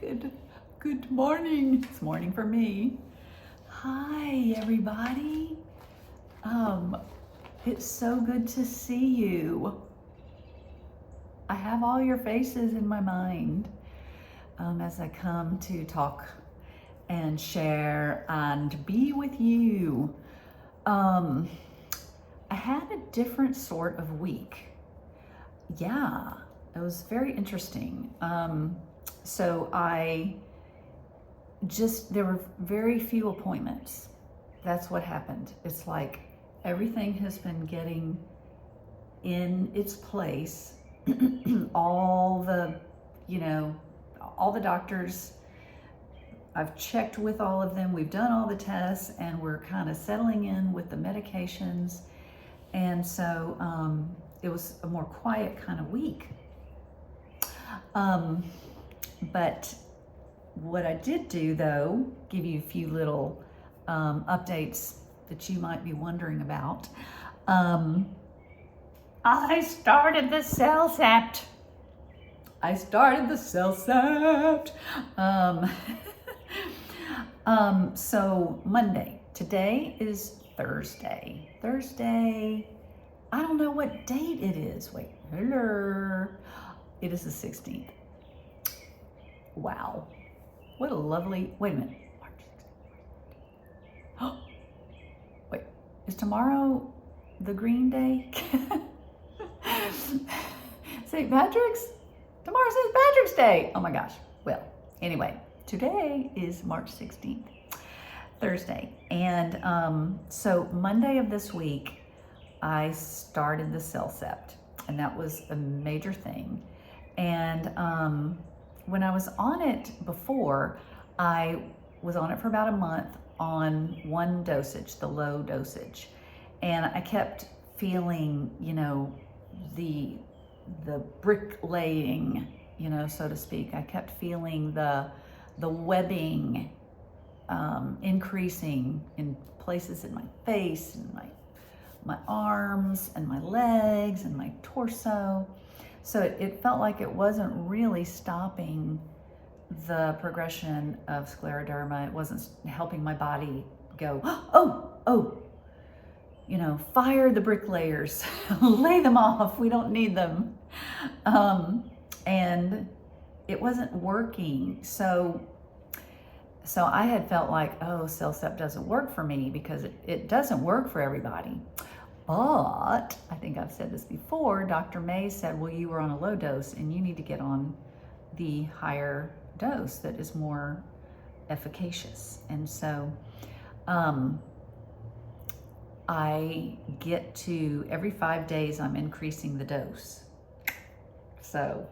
Good morning. It's morning for me. Hi, everybody. It's so good to see you. I have all your faces in my mind as I come to talk and share and be with you. I had a different sort of week. Yeah, it was very interesting. So there were very few appointments. That's what happened. It's like everything has been getting in its place. all the doctors, I've checked with all of them. We've done all the tests and we're kind of settling in with the medications. And so it was a more quiet kind of week. But what I did do, though, give you a few little updates that you might be wondering about. I started the CellSept. So Monday. Today is Thursday. I don't know what date it is. Wait, hello. It is the 16th. Wow. What a lovely, wait a minute. Wait, is tomorrow the Green Day? St. Patrick's? Tomorrow's St. Patrick's Day. Oh my gosh. Well, anyway, today is March 16th, Thursday. And so Monday of this week, I started the CellSept, and that was a major thing. And when I was on it before, I was on it for about a month on one dosage, the low dosage. And I kept feeling, the bricklaying, so to speak. I kept feeling the webbing increasing in places in my face and my arms and my legs and my torso. So it felt like it wasn't really stopping the progression of scleroderma. It wasn't helping my body go, fire the bricklayers, lay them off, we don't need them. And it wasn't working. So I had felt like, CellSept doesn't work for me because it doesn't work for everybody. But I think I've said this before, Dr. May said, well, you were on a low dose and you need to get on the higher dose that is more efficacious. And so I get to, every 5 days, I'm increasing the dose. So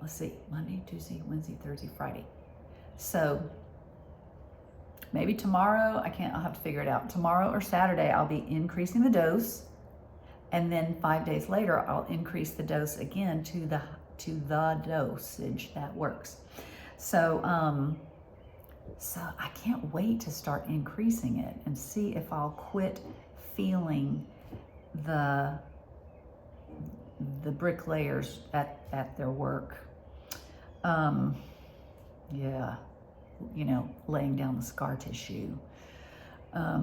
let's see, Monday, Tuesday, Wednesday, Thursday, Friday. So maybe tomorrow, I'll have to figure it out. Tomorrow or Saturday, I'll be increasing the dose. And then 5 days later, I'll increase the dose again to the dosage that works. So I can't wait to start increasing it and see if I'll quit feeling the bricklayers at their work. Laying down the scar tissue. I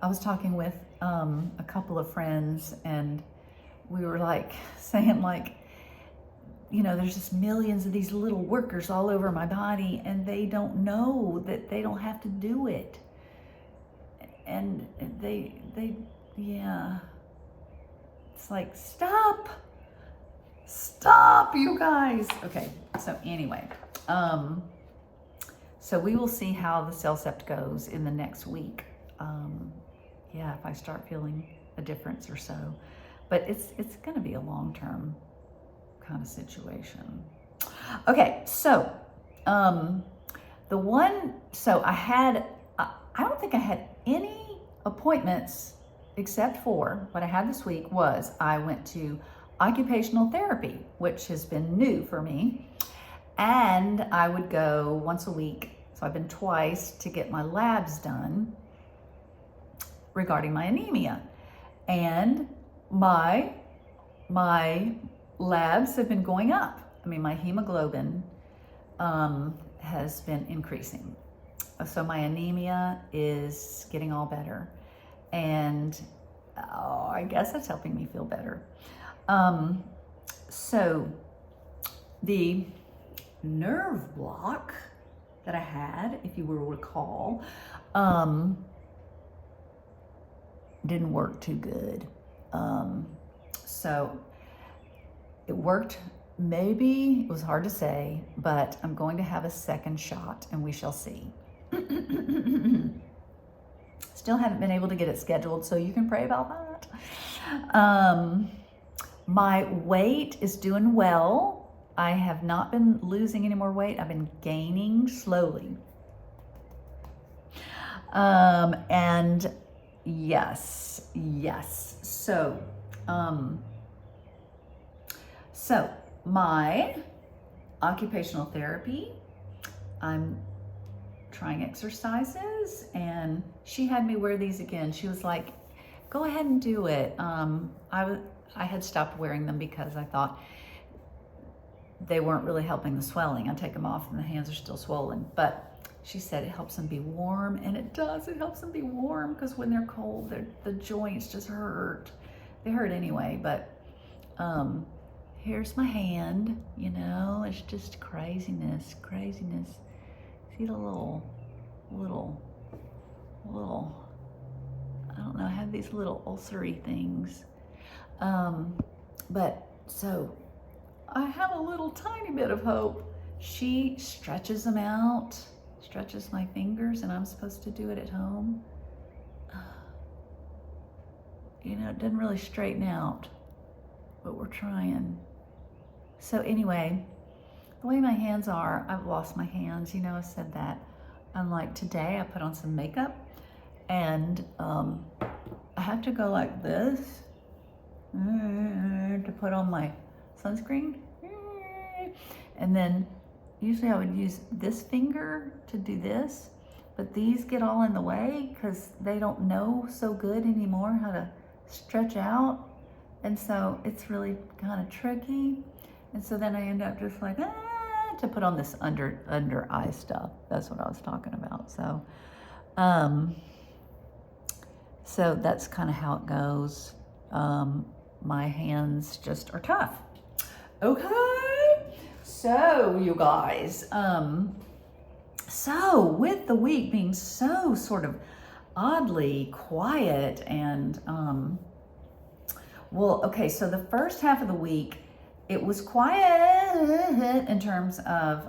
was talking with a couple of friends, and we were saying there's just millions of these little workers all over my body, and they don't know that they don't have to do it. And they it's like, stop, you guys. Okay, so anyway, so we will see how the CellSept goes in the next week. If I start feeling a difference or so, but it's going to be a long-term kind of situation. Okay, so I don't think I had any appointments except for what I had this week was I went to occupational therapy, which has been new for me. And I would go once a week. So I've been twice to get my labs done regarding my anemia. And my labs have been going up. I mean, my hemoglobin has been increasing. So my anemia is getting all better. And I guess that's helping me feel better. So the nerve block that I had, if you will recall, didn't work too good. So it worked, maybe, it was hard to say, but I'm going to have a second shot and we shall see. Still haven't been able to get it scheduled, so you can pray about that. My weight is doing well. I have not been losing any more weight. I've been gaining slowly. And yes. So my occupational therapy, I'm trying exercises, and she had me wear these again. She was like, go ahead and do it. I had stopped wearing them because I thought they weren't really helping the swelling. I take them off and the hands are still swollen, but she said it helps them be warm, and it does. It helps them be warm because when they're cold, the joints just hurt. They hurt anyway, but here's my hand, you know, it's just craziness. See the little, I don't know, I have these little ulcery things. But so I have a little tiny bit of hope. She stretches them out, stretches my fingers, and I'm supposed to do it at home. You know, it doesn't really straighten out, but we're trying. So anyway, the way my hands are, I've lost my hands, you know, I said that. Unlike today, I put on some makeup, and I have to go like this to put on my sunscreen. And then usually I would use this finger to do this, but these get all in the way because they don't know so good anymore how to stretch out. And so it's really kind of tricky. And so then I end up just like, to put on this under eye stuff. That's what I was talking about. So that's kind of how it goes. My hands just are tough. Okay, so you guys, so with the week being so sort of oddly quiet and, well, okay, so the first half of the week, it was quiet in terms of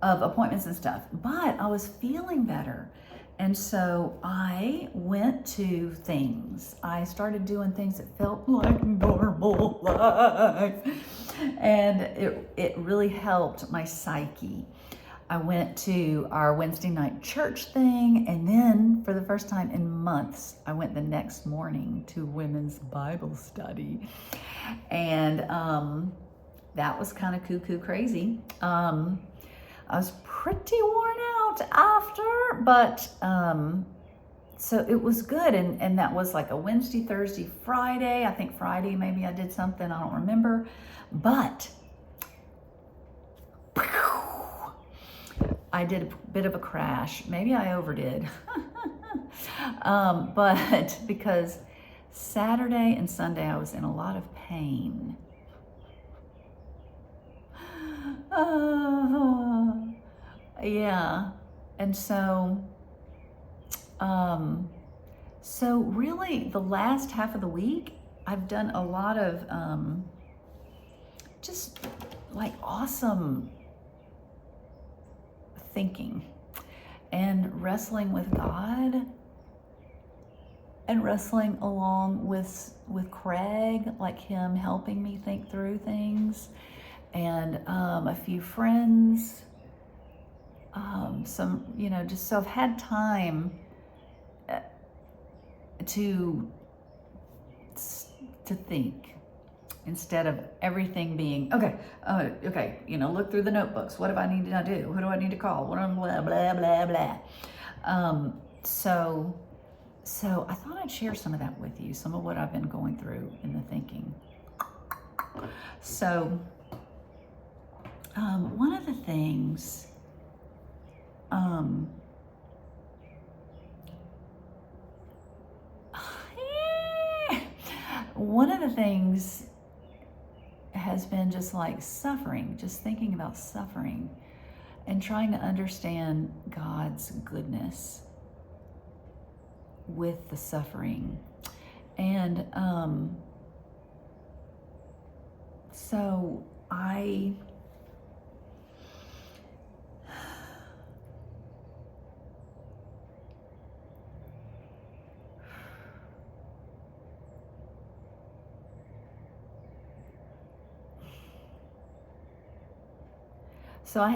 appointments and stuff, but I was feeling better. And so I went to things. I started doing things that felt like normal life. And it really helped my psyche. I went to our Wednesday night church thing, and then for the first time in months, I went the next morning to women's Bible study. And that was kind of cuckoo crazy. I was pretty worn out after, but so it was good. And that was like a Wednesday, Thursday, Friday. I think Friday maybe I did something, I don't remember. But I did a bit of a crash. Maybe I overdid. But because Saturday and Sunday I was in a lot of pain. Yeah. And so, so really the last half of the week, I've done a lot of, just like awesome thinking and wrestling with God and wrestling along with Craig, like him helping me think through things, and a few friends, some, you know, just so I've had time to think instead of everything being okay, you know, look through the notebooks, what do I need to do, who do I need to call, what am blah blah blah blah. So I thought I'd share some of that with you, some of what I've been going through in the thinking. So, one of the things, one of the things has been just like suffering, just thinking about suffering and trying to understand God's goodness with the suffering. And so I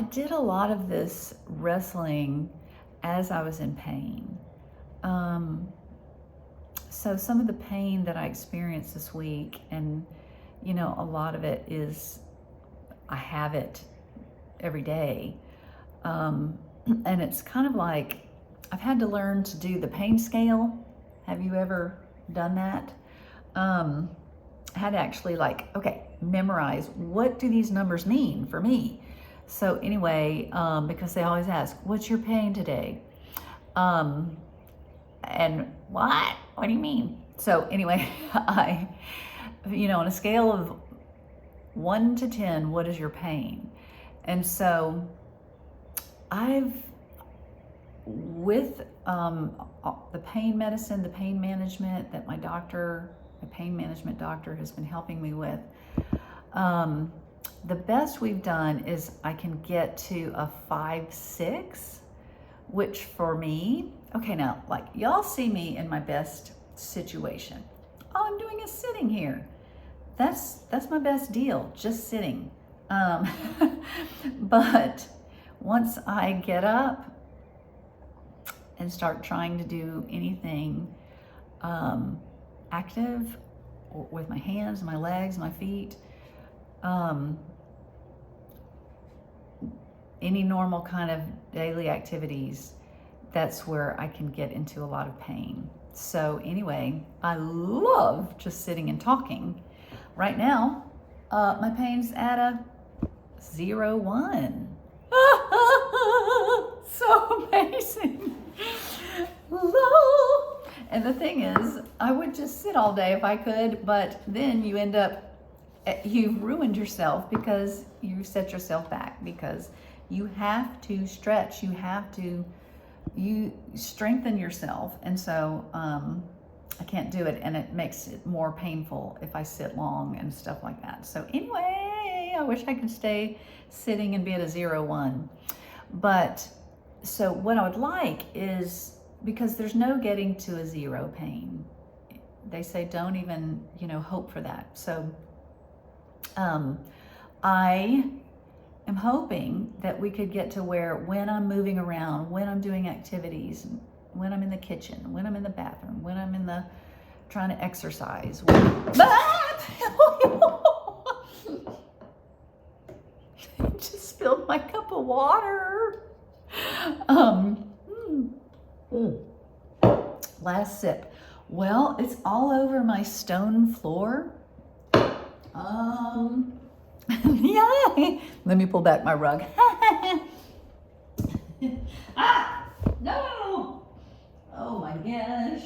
did a lot of this wrestling as I was in pain. So some of the pain that I experienced this week, and you know, a lot of it is, I have it every day. And it's kind of like, I've had to learn to do the pain scale. Have you ever done that? I had to actually like, okay, memorize, what do these numbers mean for me? So anyway, because they always ask, what's your pain today? And what do you mean? So anyway, on a scale of 1 to 10, what is your pain? And so with the pain medicine, the pain management that my pain management doctor has been helping me with, the best we've done is I can get to a 5-6, which for me, okay, now, like, y'all see me in my best situation. All I'm doing is sitting here. That's my best deal, just sitting. But once I get up and start trying to do anything active with my hands, my legs, my feet, any normal kind of daily activities, that's where I can get into a lot of pain. So anyway, I love just sitting and talking. Right now, my pain's at a 0-1. So amazing. And the thing is, I would just sit all day if I could, but then you end up, you've ruined yourself because you set yourself back, because you have to stretch, you strengthen yourself. And so I can't do it, and it makes it more painful if I sit long and stuff like that. So anyway, I wish I could stay sitting and be at a 0-1. But so what I would like is, because there's no getting to a 0 pain. They say don't even, hope for that. So I am hoping that we could get to where, when I'm moving around, when I'm doing activities, when I'm in the kitchen, when I'm in the bathroom, when I'm trying to exercise. I just spilled my cup of water. Last sip. Well, it's all over my stone floor. Yay! Let me pull back my rug. No! Oh my gosh.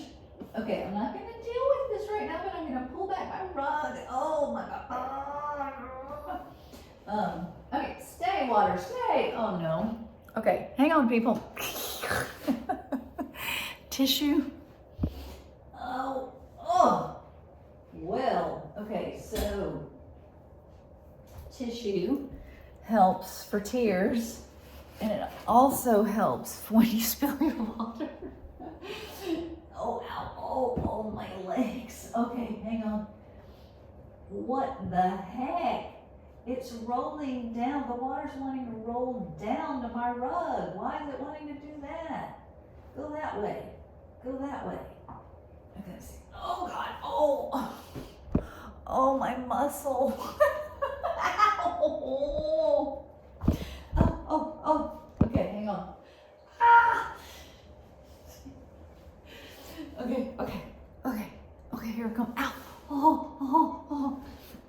Okay, I'm not gonna deal with this right now, but I'm gonna pull back my rug. Oh my god. Okay, stay, water, stay. Oh no. Okay, hang on, people. Tissue. Oh. Well, okay, so tissue helps for tears, and it also helps when you spill your water. Oh, ow, oh, my legs. Okay, hang on. What the heck? It's rolling down. The water's wanting to roll down to my rug. Why is it wanting to do that? Go that way. Go that way. Okay, see. Oh, God. Oh, my muscle. Ow. Oh. Okay, hang on. Ah. Okay, here it comes. Ow.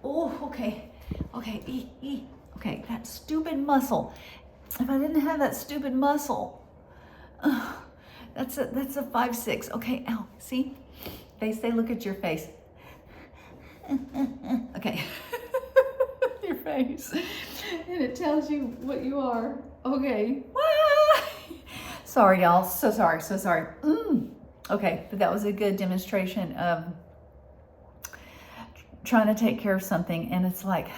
Oh, okay. Okay, okay, that stupid muscle. If I didn't have that stupid muscle, that's a 5'6". Okay, ow, see? They say look at your face. Okay. Your face. And it tells you what you are. Okay. Sorry, y'all. So sorry. Okay, but that was a good demonstration of trying to take care of something, and it's like,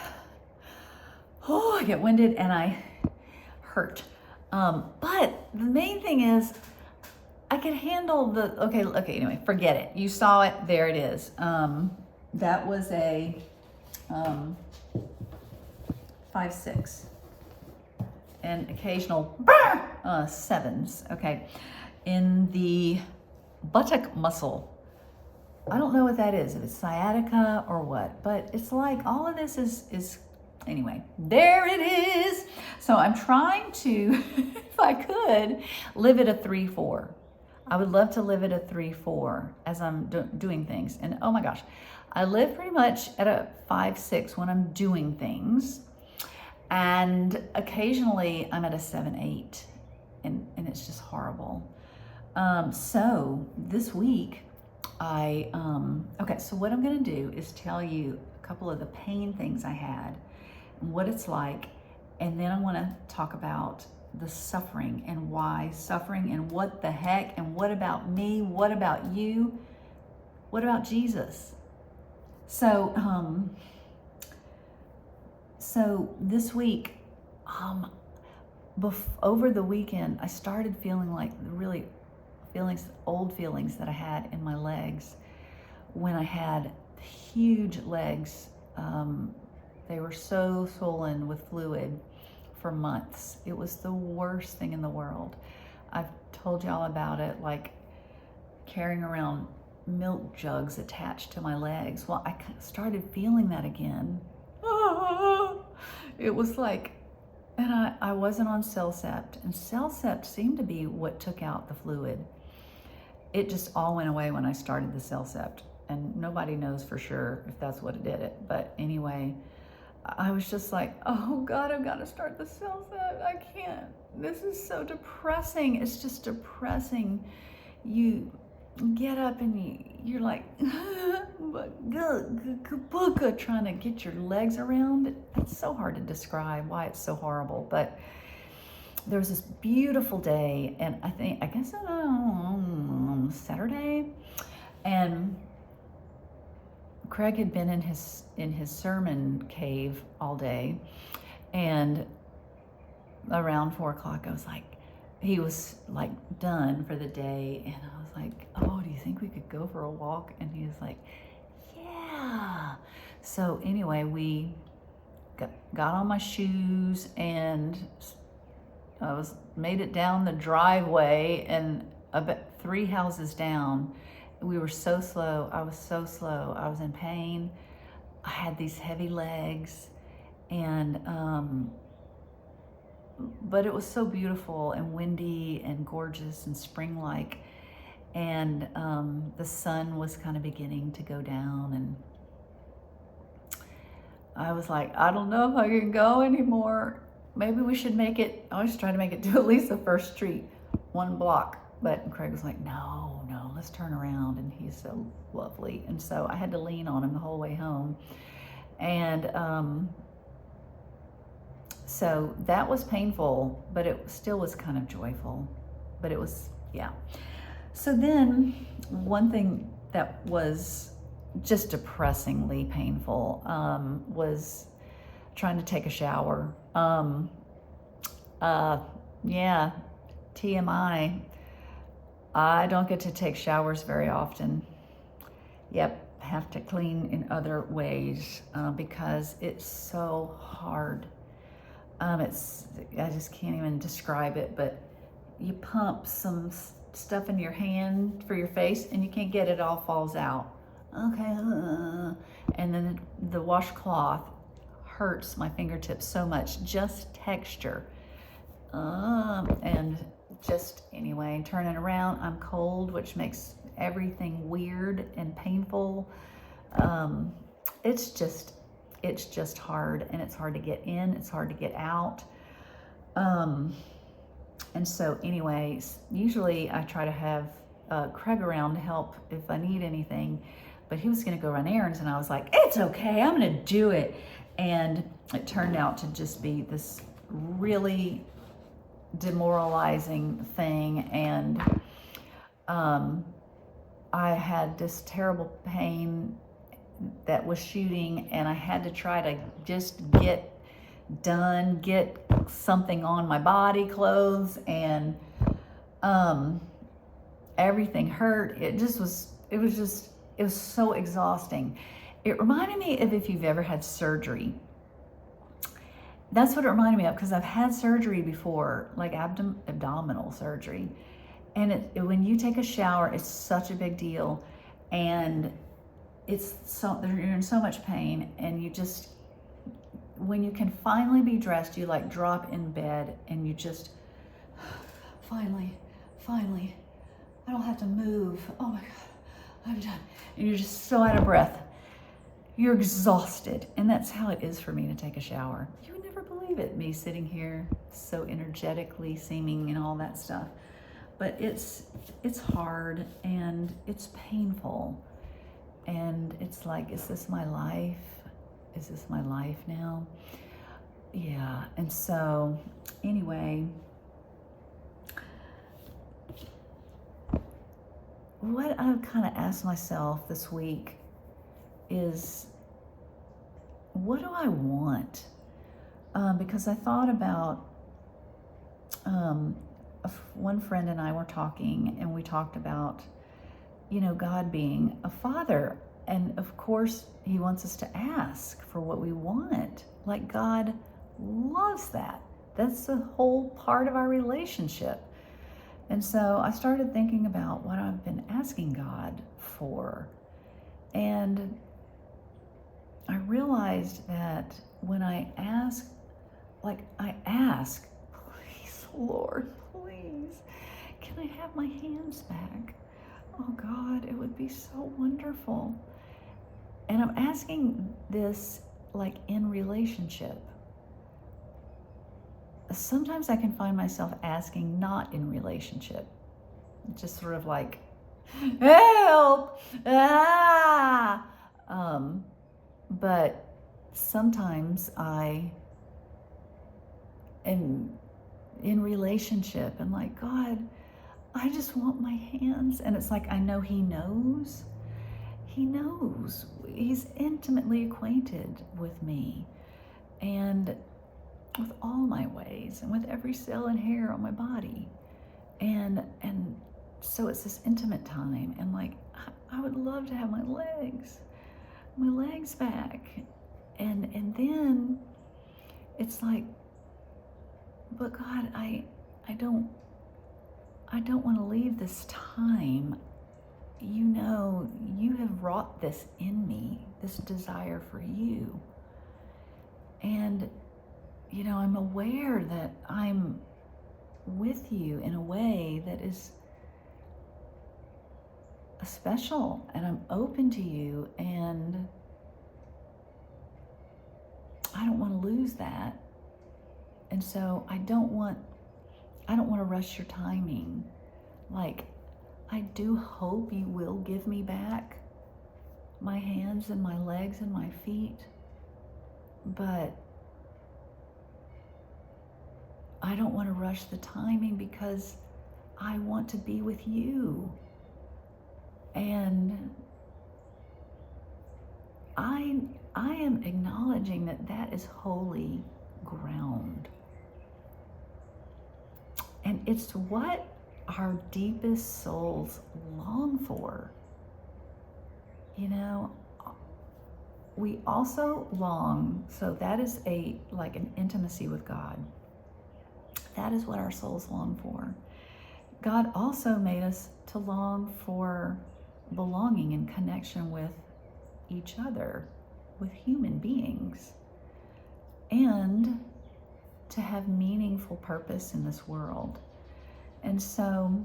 oh, I get winded and I hurt. But the main thing is I can handle the, okay, anyway, forget it. You saw it, there it is. That was a 5'6", and occasional 7s, okay. In the buttock muscle, I don't know what that is, if it's sciatica or what, but it's like all of this is anyway, there it is. So I'm trying to, if I could, live at a 3-4. I would love to live at a 3-4 as I'm doing things. And oh my gosh, I live pretty much at a 5-6 when I'm doing things. And occasionally I'm at a 7-8, and it's just horrible. So this week, okay, so what I'm gonna do is tell you a couple of the pain things I had and what it's like, and then I wanna talk about the suffering and why suffering and what the heck and what about me, what about you, what about Jesus? So, so this week, over the weekend, I started feeling like really old feelings that I had in my legs when I had huge legs. They were so swollen with fluid for months. It was the worst thing in the world. I've told y'all about it, like carrying around milk jugs attached to my legs. Well, I started feeling that again. It was like, and I wasn't on Celcept, and Celcept seemed to be what took out the fluid. It just all went away when I started the Celcept, and nobody knows for sure if that's what did it. But anyway, I was just like, oh God, I've got to start the Celcept. I can't. This is so depressing. It's just depressing. You get up and you're like, trying to get your legs around. It's so hard to describe why it's so horrible. But there was this beautiful day, and I guess Saturday, and Craig had been in his sermon cave all day, and around 4 o'clock, I was like, he was like done for the day, and I was like, oh, do you think we could go for a walk? And he was like, yeah. So anyway, we got on my shoes, and I made it down the driveway, and about 3 houses down. We were so slow. I was so slow. I was in pain. I had these heavy legs, and but it was so beautiful and windy and gorgeous and spring-like, and the sun was kind of beginning to go down, and I was like, I don't know if I can go anymore. Maybe we should make it, I was trying to make it to at least the first street, 1 block. But Craig was like, no, let's turn around. And he's so lovely. And so I had to lean on him the whole way home. And so that was painful, but it still was kind of joyful. But it was, yeah. So then one thing that was just depressingly painful was trying to take a shower. Yeah, TMI. I don't get to take showers very often. Yep, have to clean in other ways because it's so hard. I just can't even describe it, but you pump some stuff in your hand for your face and you can't get it, it all falls out. Okay, and then the washcloth hurts my fingertips so much, just texture. And just anyway, turning around, I'm cold, which makes everything weird and painful. It's just, it's just hard, and it's hard to get in, it's hard to get out. And so anyways, usually I try to have Craig around to help if I need anything, but he was gonna go run errands, and I was like, it's okay, I'm gonna do it. And it turned out to just be this really demoralizing thing. And I had this terrible pain that was shooting, and I had to try to just get something on my body, clothes, and everything hurt. It was so exhausting. It reminded me of if you've ever had surgery. That's what it reminded me of, because I've had surgery before, like abdominal surgery. And when you take a shower, it's such a big deal. And you're in so much pain, and you just, when you can finally be dressed, you like drop in bed, and you just, finally, I don't have to move. Oh my God, I'm done. And you're just so out of breath. You're exhausted. And that's how it is for me to take a shower. You would never believe it, me sitting here so energetically seeming and all that stuff. But it's hard, and it's painful. And it's like, is this my life? Is this my life now? Yeah. And so anyway, what I've kind of asked myself this week is, what do I want? Because I thought about, one friend and I were talking, and we talked about, God being a father. And of course, he wants us to ask for what we want. Like, God loves that. That's the whole part of our relationship. And so I started thinking about what I've been asking God for. And I realized that when I ask, please, Lord, please, can I have my hands back? Oh God, it would be so wonderful. And I'm asking this like in relationship. Sometimes I can find myself asking not in relationship. Just sort of like, help! Ah! But sometimes I am in relationship and like, God, I just want my hands. And it's like, I know he knows. He knows. He's intimately acquainted with me and with all my ways and with every cell and hair on my body. And so it's this intimate time. And like, I would love to have my legs back. And then it's like, but God, I don't want to leave this time. You have wrought this in me, this desire for you. And, I'm aware that I'm with you in a way that is special, and I'm open to you, and I don't want to lose that. And so I don't want to rush your timing. Like, I do hope you will give me back my hands and my legs and my feet, but I don't want to rush the timing because I want to be with you. And I am acknowledging that is holy ground. And it's what our deepest souls long for. We also long, so that is like an intimacy with God. That is what our souls long for. God also made us to long for belonging and connection with each other, with human beings, and to have meaningful purpose in this world. And so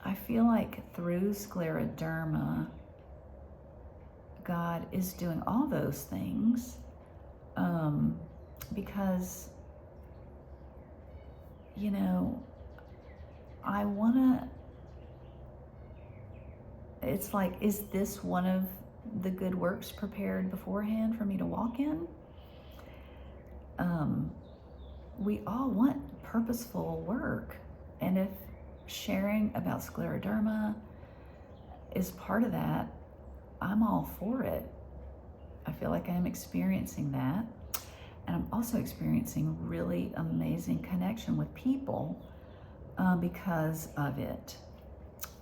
I feel like through Scleroderma, God is doing all those things because, you know, I want to, it's like, is this one of the good works prepared beforehand for me to walk in? We all want purposeful work. And if sharing about scleroderma is part of that, I'm all for it. I feel like I'm experiencing that. And I'm also experiencing really amazing connection with people because of it.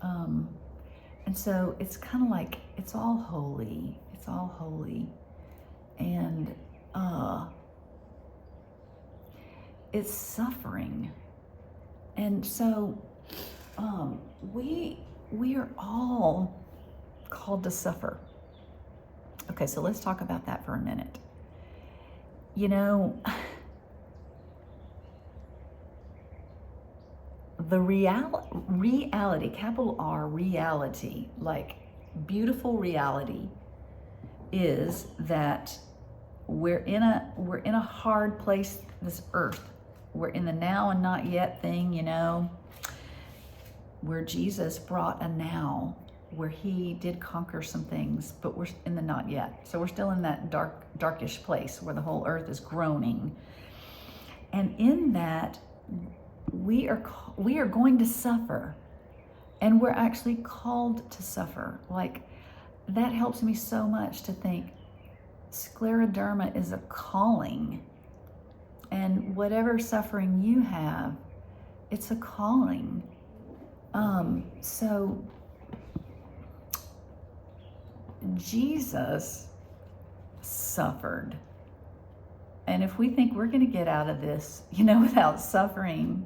And so it's kind of like, it's all holy. It's all holy. And it's suffering. And so we are all called to suffer. Okay, so let's talk about that for a minute. You know, the reality, capital R, reality, like beautiful reality, is that we're in a hard place, this earth. We're in the now and not yet thing, you know, where Jesus brought a now, where he did conquer some things, but we're in the not yet. So we're still in that darkish place where the whole earth is groaning. And in that, we are going to suffer, and we're actually called to suffer. Like, that helps me so much to think scleroderma is a calling, and whatever suffering you have, it's a calling. So Jesus suffered. And if we think we're going to get out of this, you know, without suffering,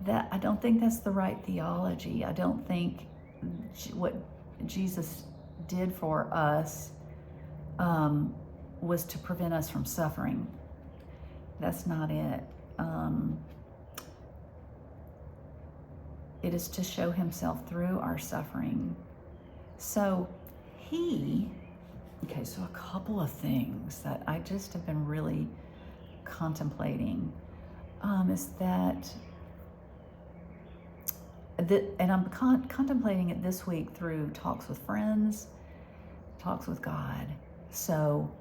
that I don't think that's the right theology. I don't think what Jesus did for us was to prevent us from suffering. That's not it. It is to show himself through our suffering. So so a couple of things that I just have been really contemplating is that and I'm contemplating it this week through talks with friends, talks with God. So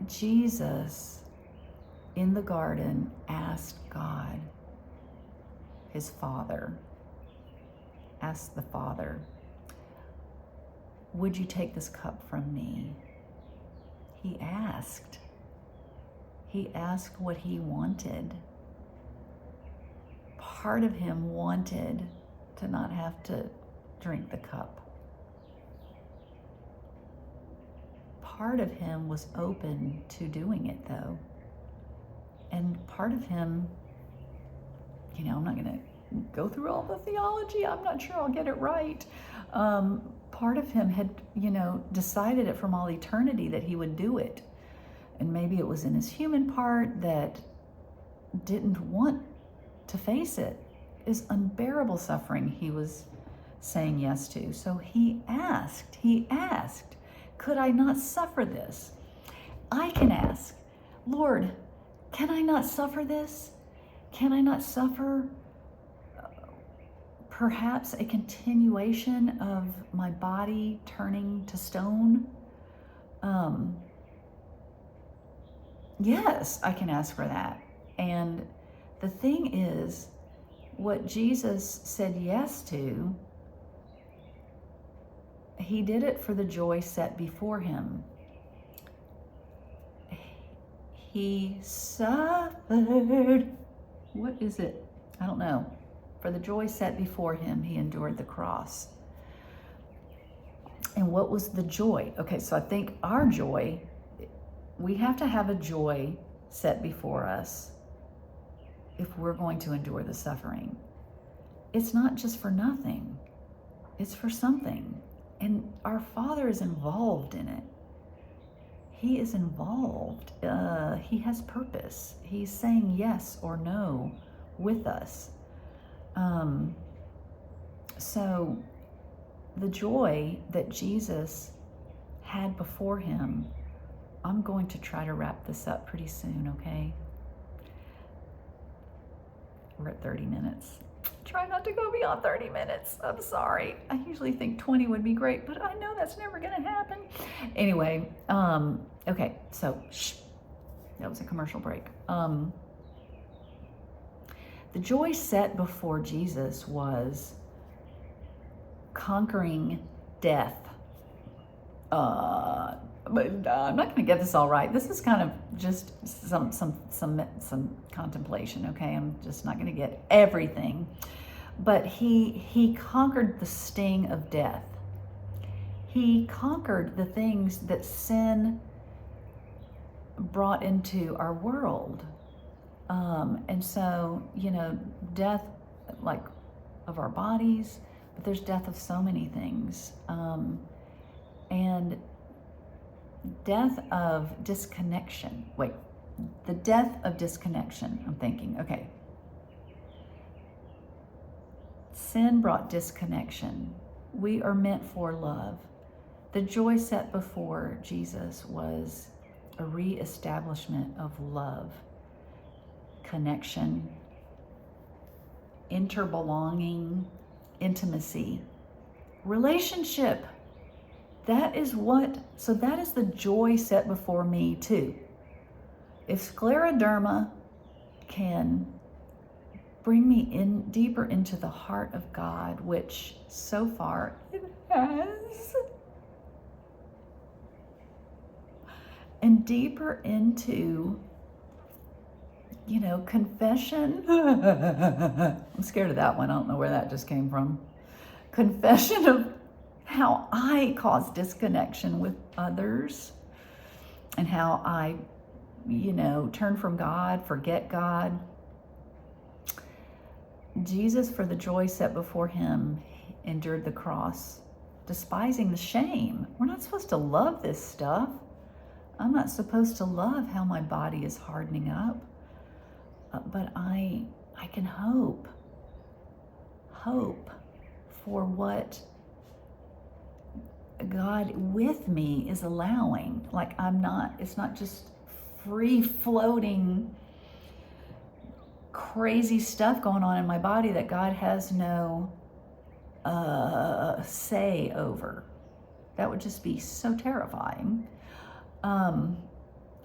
Jesus in the garden asked God, his Father, asked the Father, would you take this cup from me? He asked what he wanted. Part of him wanted to not have to drink the cup. Part of him was open to doing it, though. And part of him, you know, I'm not going to go through all the theology. I'm not sure I'll get it right. Part of him had, you know, decided it from all eternity that he would do it. And maybe it was in his human part that didn't want to face it. Is unbearable suffering he was saying yes to. So he asked, could I not suffer this? I can ask, Lord, can I not suffer this? Can I not suffer perhaps a continuation of my body turning to stone? Yes, I can ask for that. And the thing is, what Jesus said yes to, he did it for the joy set before him. He suffered. What is it? I don't know. For the joy set before him, he endured the cross. And what was the joy? Okay, so I think our joy, we have to have a joy set before us if we're going to endure the suffering. It's not just for nothing. It's for something. And our Father is involved in it. He is involved. He has purpose. He's saying yes or no with us. So the joy that Jesus had before him, I'm going to try to wrap this up pretty soon, okay? We're at 30 minutes. Try not to go beyond 30 minutes. I'm sorry. I usually think 20 would be great, but I know that's never going to happen. Anyway, okay, so that was a commercial break. The joy set before Jesus was conquering death. But I'm not going to get this all right. This is kind of just some contemplation, okay? I'm just not going to get everything. But he conquered the sting of death. He conquered the things that sin brought into our world. And so, death, like, of our bodies, but there's death of so many things. And death of disconnection. The death of disconnection, I'm thinking, okay. Sin brought disconnection. We are meant for love. The joy set before Jesus was a reestablishment of love, connection, interbelonging, intimacy, relationship. That is the joy set before me too. If scleroderma can bring me in deeper into the heart of God, which so far it has, and deeper into, confession. I'm scared of that one. I don't know where that just came from. Confession of how I cause disconnection with others and how I, turn from God, forget God. Jesus, for the joy set before him, endured the cross, despising the shame. We're not supposed to love this stuff. I'm not supposed to love how my body is hardening up, but I can hope for what God with me is allowing. Like, it's not just free floating crazy stuff going on in my body that God has no say over. That would just be so terrifying.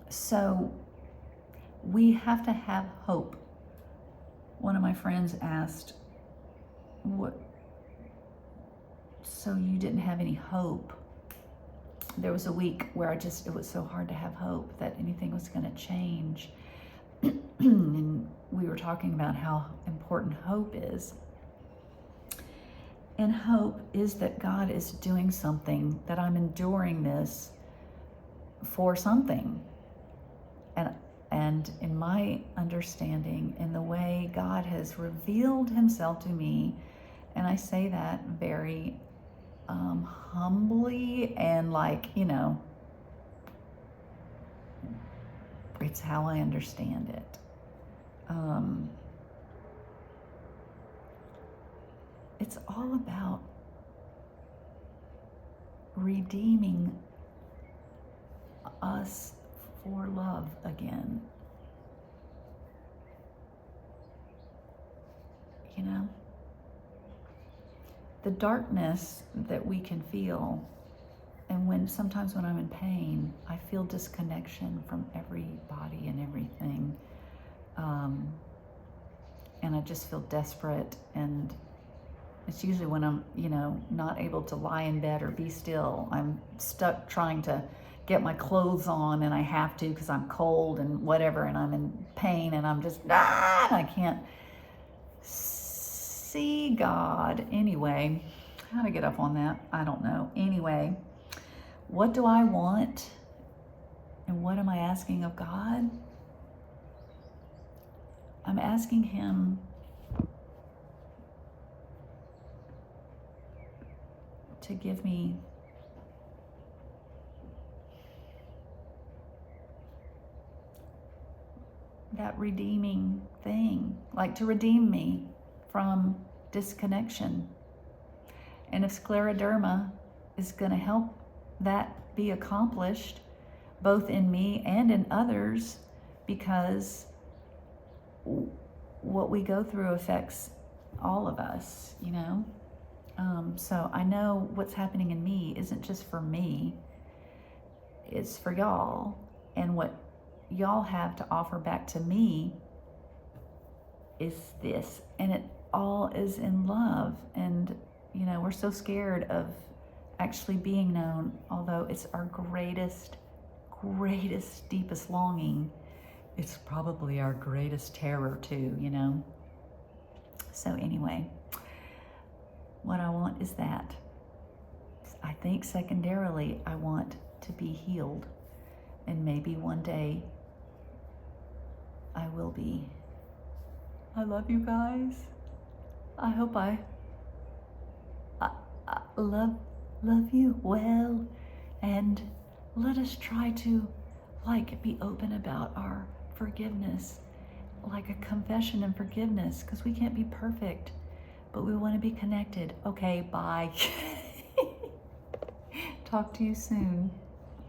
So we have to have hope. One of my friends asked, so you didn't have any hope? There was a week where it was so hard to have hope that anything was going to change. And we were talking about how important hope is. And hope is that God is doing something, that I'm enduring this for something. And in my understanding, in the way God has revealed himself to me, and I say that very humbly and it's how I understand it. It's all about redeeming us for love again. The darkness that we can feel, and sometimes when I'm in pain, I feel disconnection from everybody and everything. And I just feel desperate, and it's usually when I'm, not able to lie in bed or be still. I'm stuck trying to get my clothes on, and I have to because I'm cold and whatever, and I'm in pain, and I'm just, I can't see God. Anyway, how to get up on that? I don't know. Anyway, what do I want? And what am I asking of God? I'm asking him to give me that redeeming thing, like to redeem me from disconnection, And if scleroderma is going to help that be accomplished, both in me and in others, because what we go through affects all of us, you know? So I know what's happening in me isn't just for me, it's for y'all. And what y'all have to offer back to me is this. And it all is in love. And, you know, we're so scared of actually being known, although it's our greatest, deepest longing. It's probably our greatest terror too, you know? So anyway, what I want is that. I think secondarily, I want to be healed. And maybe one day I will be. I love you guys. I hope I love you well. And let us try to be open about our forgiveness, like a confession and forgiveness, because we can't be perfect, but we want to be connected. Okay, bye. Talk to you soon.